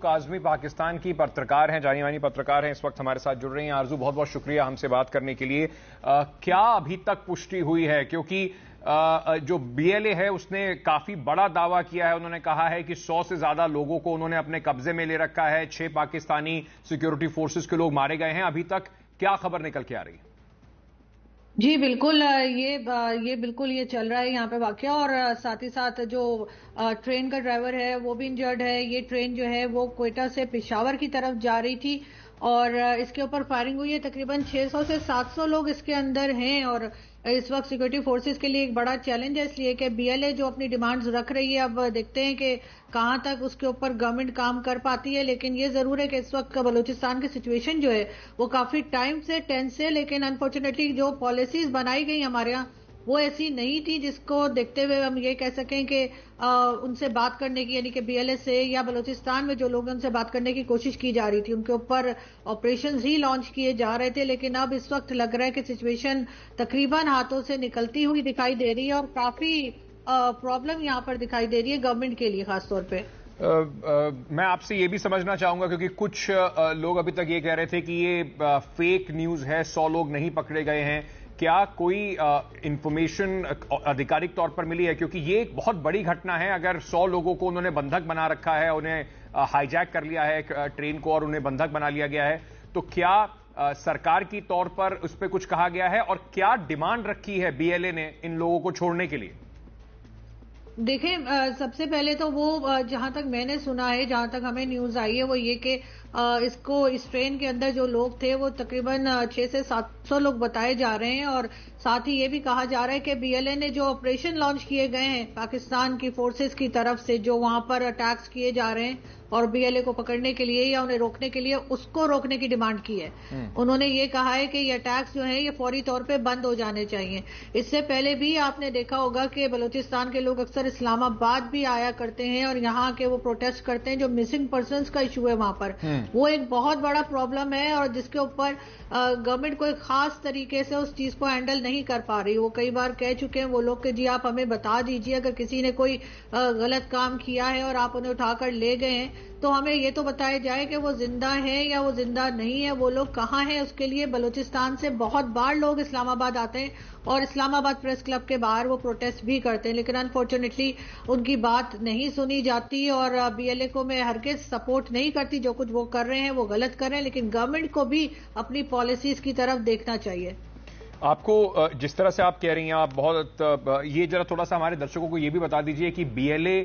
काज़मी पाकिस्तान की पत्रकार हैं, जानी मानी पत्रकार हैं, इस वक्त हमारे साथ जुड़ रही हैं। आरजू, बहुत बहुत शुक्रिया हमसे बात करने के लिए। क्या अभी तक पुष्टि हुई है? क्योंकि जो बीएलए है उसने काफी बड़ा दावा किया है। उन्होंने कहा है कि 100 से ज्यादा लोगों को उन्होंने अपने कब्जे में ले रखा है, 6 पाकिस्तानी सिक्योरिटी फोर्सेस के लोग मारे गए हैं। अभी तक क्या खबर निकल के आ रही है? जी बिल्कुल, ये बिल्कुल ये चल रहा है यहाँ पे वाकया। और साथ ही साथ जो ट्रेन का ड्राइवर है वो भी इंजर्ड है। ये ट्रेन जो है वो क्वेटा से पेशावर की तरफ जा रही थी और इसके ऊपर फायरिंग हुई है। तकरीबन 600 से 700 लोग इसके अंदर हैं और इस वक्त सिक्योरिटी फोर्सेस के लिए एक बड़ा चैलेंज है, इसलिए कि बीएलए जो अपनी डिमांड्स रख रही है, अब देखते हैं कि कहां तक उसके ऊपर गवर्नमेंट काम कर पाती है। लेकिन ये जरूर है कि इस वक्त का बलूचिस्तान की सिचुएशन जो है वो काफी टाइम से टेंस है। लेकिन अनफॉर्चुनेटली जो पॉलिसीज बनाई गई हमारे यहाँ वो ऐसी नहीं थी जिसको देखते हुए हम ये कह सकें कि उनसे बात करने की, यानी कि बीएलए से या बलूचिस्तान में जो लोग उनसे बात करने की कोशिश की जा रही थी उनके ऊपर ऑपरेशंस ही लॉन्च किए जा रहे थे। लेकिन अब इस वक्त लग रहा है कि सिचुएशन तकरीबन हाथों से निकलती हुई दिखाई दे रही है और काफी प्रॉब्लम यहाँ पर दिखाई दे रही है गवर्नमेंट के लिए खासतौर पे। मैं आपसे ये भी समझना चाहूंगा, क्योंकि कुछ लोग अभी तक ये कह रहे थे कि ये फेक न्यूज है, 100 लोग नहीं पकड़े गए हैं। क्या कोई इंफॉर्मेशन आधिकारिक तौर पर मिली है? क्योंकि ये एक बहुत बड़ी घटना है। अगर 100 लोगों को उन्होंने बंधक बना रखा है, उन्हें हाईजैक कर लिया है ट्रेन को और उन्हें बंधक बना लिया गया है, तो क्या सरकार की तौर पर उस पर कुछ कहा गया है और क्या डिमांड रखी है बीएलए ने इन लोगों को छोड़ने के लिए? देखें, सबसे पहले तो वो जहां तक मैंने सुना है, जहां तक हमें न्यूज आई है वो ये कि इस ट्रेन के अंदर जो लोग थे वो तकरीबन 6 से 700 लोग बताए जा रहे हैं। और साथ ही ये भी कहा जा रहा है कि बीएलए ने जो ऑपरेशन लॉन्च किए गए हैं पाकिस्तान की फोर्सेस की तरफ से, जो वहां पर अटैक्स किए जा रहे हैं और बीएलए को पकड़ने के लिए या उन्हें रोकने के लिए, उसको रोकने की डिमांड की है। उन्होंने ये कहा है कि ये अटैक्स जो है ये फौरी तौर पे बंद हो जाने चाहिए। इससे पहले भी आपने देखा होगा कि बलूचिस्तान के लोग अक्सर इस्लामाबाद भी आया करते हैं और यहाँ के वो प्रोटेस्ट करते हैं। जो मिसिंग पर्संस का इशू है वहां पर, वो एक बहुत बड़ा प्रॉब्लम है और जिसके ऊपर गवर्नमेंट कोई खास तरीके से उस चीज को हैंडल नहीं कर पा रही। वो कई बार कह चुके हैं वो लोग कि जी आप हमें बता दीजिए, अगर किसी ने कोई गलत काम किया है और आप उन्हें उठाकर ले गए हैं तो हमें ये तो बताया जाए कि वो जिंदा है या वो जिंदा नहीं है, वो लोग कहाँ हैं। उसके लिए बलूचिस्तान से बहुत बार लोग इस्लामाबाद आते हैं और इस्लामाबाद प्रेस क्लब के बाहर वो प्रोटेस्ट भी करते हैं। लेकिन अनफॉर्चुनेटली उनकी बात नहीं सुनी जाती और बीएलए को मैं हरगिज सपोर्ट नहीं करती। जो कुछ वो कर रहे हैं वो गलत कर रहे हैं, लेकिन गवर्नमेंट को भी अपनी पॉलिसीज की तरफ देखना चाहिए। आपको जिस तरह से आप कह रही हैं, आप बहुत ये जरा थोड़ा सा हमारे दर्शकों को ये भी बता दीजिए कि बीएलए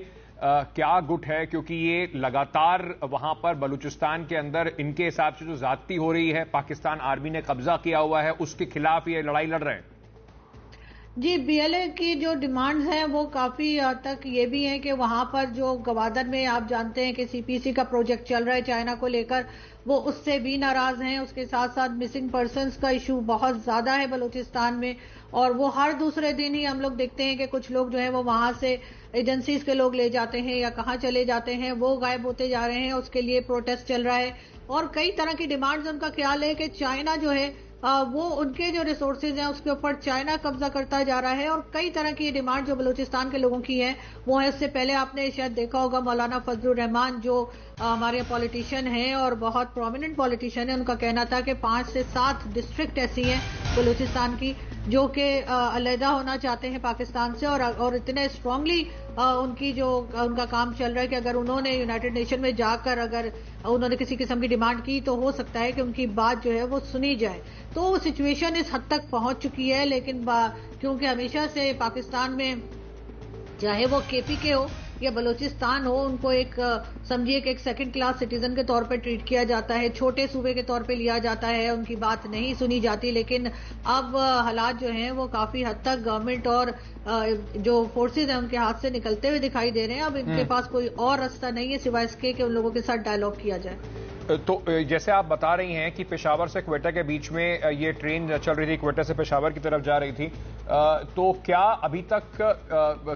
क्या गुट है, क्योंकि ये लगातार वहां पर बलूचिस्तान के अंदर इनके हिसाब से जो ज्यादती हो रही है, पाकिस्तान आर्मी ने कब्जा किया हुआ है, उसके खिलाफ ये लड़ाई लड़ रहे हैं। जी, बीएलए की जो डिमांड्स हैं वो काफी हद तक ये भी हैं कि वहां पर जो गवादर में आप जानते हैं कि सीपीसी का प्रोजेक्ट चल रहा है चाइना को लेकर, वो उससे भी नाराज हैं। उसके साथ साथ मिसिंग पर्संस का इशू बहुत ज्यादा है बलूचिस्तान में और वो हर दूसरे दिन ही हम लोग देखते हैं कि कुछ लोग जो है वो वहां से एजेंसीज के लोग ले जाते हैं या कहाँ चले जाते हैं, वो गायब होते जा रहे हैं। उसके लिए प्रोटेस्ट चल रहा है और कई तरह की डिमांड्स। उनका ख्याल है कि चाइना जो है वो उनके जो रिसोर्सेज हैं उसके ऊपर चाइना कब्जा करता जा रहा है और कई तरह की डिमांड जो बलूचिस्तान के लोगों की है वो है। इससे पहले आपने शायद देखा होगा मौलाना फजलुर रहमान जो हमारे पॉलिटिशियन हैं और बहुत प्रोमिनेंट पॉलिटिशियन है, उनका कहना था कि 5 से 7 डिस्ट्रिक्ट ऐसी हैं बलूचिस्तान की जो कि अलहदा होना चाहते हैं पाकिस्तान से और इतने स्ट्रांगली उनका काम चल रहा है कि अगर उन्होंने यूनाइटेड नेशन में जाकर अगर उन्होंने किसी किस्म की डिमांड की तो हो सकता है कि उनकी बात जो है वो सुनी जाए। तो सिचुएशन इस हद तक पहुंच चुकी है। लेकिन क्योंकि हमेशा से पाकिस्तान में चाहे वो केपीके हो या बलूचिस्तान हो, उनको एक समझिए कि एक सेकंड क्लास सिटीजन के तौर पे ट्रीट किया जाता है, छोटे सूबे के तौर पे लिया जाता है, उनकी बात नहीं सुनी जाती। लेकिन अब हालात जो हैं वो काफी हद तक गवर्नमेंट और जो फोर्सेज हैं उनके हाथ से निकलते हुए दिखाई दे रहे हैं। अब इनके पास कोई और रास्ता नहीं है सिवाय इसके कि उन लोगों के साथ डायलॉग किया जाए। तो जैसे आप बता रही हैं कि पेशावर से क्वेटा के बीच में ये ट्रेन चल रही थी, क्वेटा से पेशावर की तरफ जा रही थी, तो क्या अभी तक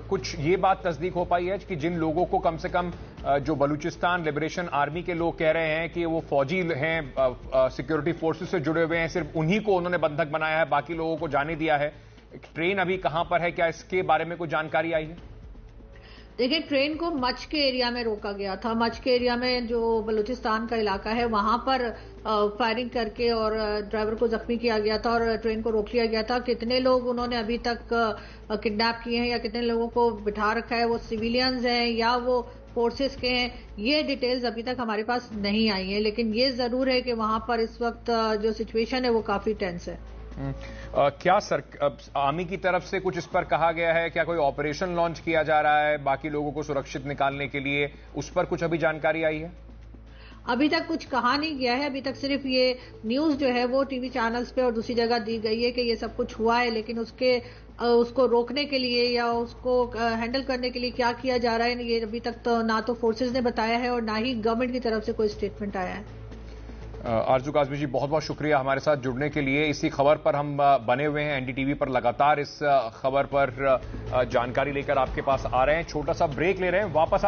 कुछ ये बात तस्दीक हो पाई है कि जिन लोगों को कम से कम जो बलूचिस्तान लिबरेशन आर्मी के लोग कह रहे हैं कि वो फौजी हैं, सिक्योरिटी फोर्सेस से जुड़े हुए हैं, सिर्फ उन्हीं को उन्होंने बंधक बनाया है, बाकी लोगों को जाने दिया है? ट्रेन अभी कहां पर है? क्या इसके बारे में कोई जानकारी आई है? देखिए, ट्रेन को मच के एरिया में रोका गया था। मच के एरिया में जो बलूचिस्तान का इलाका है, वहां पर फायरिंग करके और ड्राइवर को जख्मी किया गया था और ट्रेन को रोक लिया गया था। कितने लोग उन्होंने अभी तक किडनैप किए हैं या कितने लोगों को बिठा रखा है, वो सिविलियंस हैं या वो फोर्सेस के हैं, ये डिटेल्स अभी तक हमारे पास नहीं आई है। लेकिन ये जरूर है कि वहां पर इस वक्त जो सिचुएशन है वो काफी टेंस है। क्या आर्मी की तरफ से कुछ इस पर कहा गया है? क्या कोई ऑपरेशन लॉन्च किया जा रहा है बाकी लोगों को सुरक्षित निकालने के लिए? उस पर कुछ अभी जानकारी आई है? अभी तक कुछ कहा नहीं गया है। अभी तक सिर्फ ये न्यूज जो है वो टीवी चैनल्स पे और दूसरी जगह दी गई है कि ये सब कुछ हुआ है, लेकिन उसको रोकने के लिए या उसको हैंडल करने के लिए क्या किया जा रहा है, ये अभी तक तो ना तो फोर्सेस ने बताया है और ना ही गवर्नमेंट की तरफ से कोई स्टेटमेंट आया है। आरजू काज़मी जी, बहुत बहुत शुक्रिया हमारे साथ जुड़ने के लिए। इसी खबर पर हम बने हुए हैं, एनडीटीवी पर लगातार इस खबर पर जानकारी लेकर आपके पास आ रहे हैं। छोटा सा ब्रेक ले रहे हैं, वापस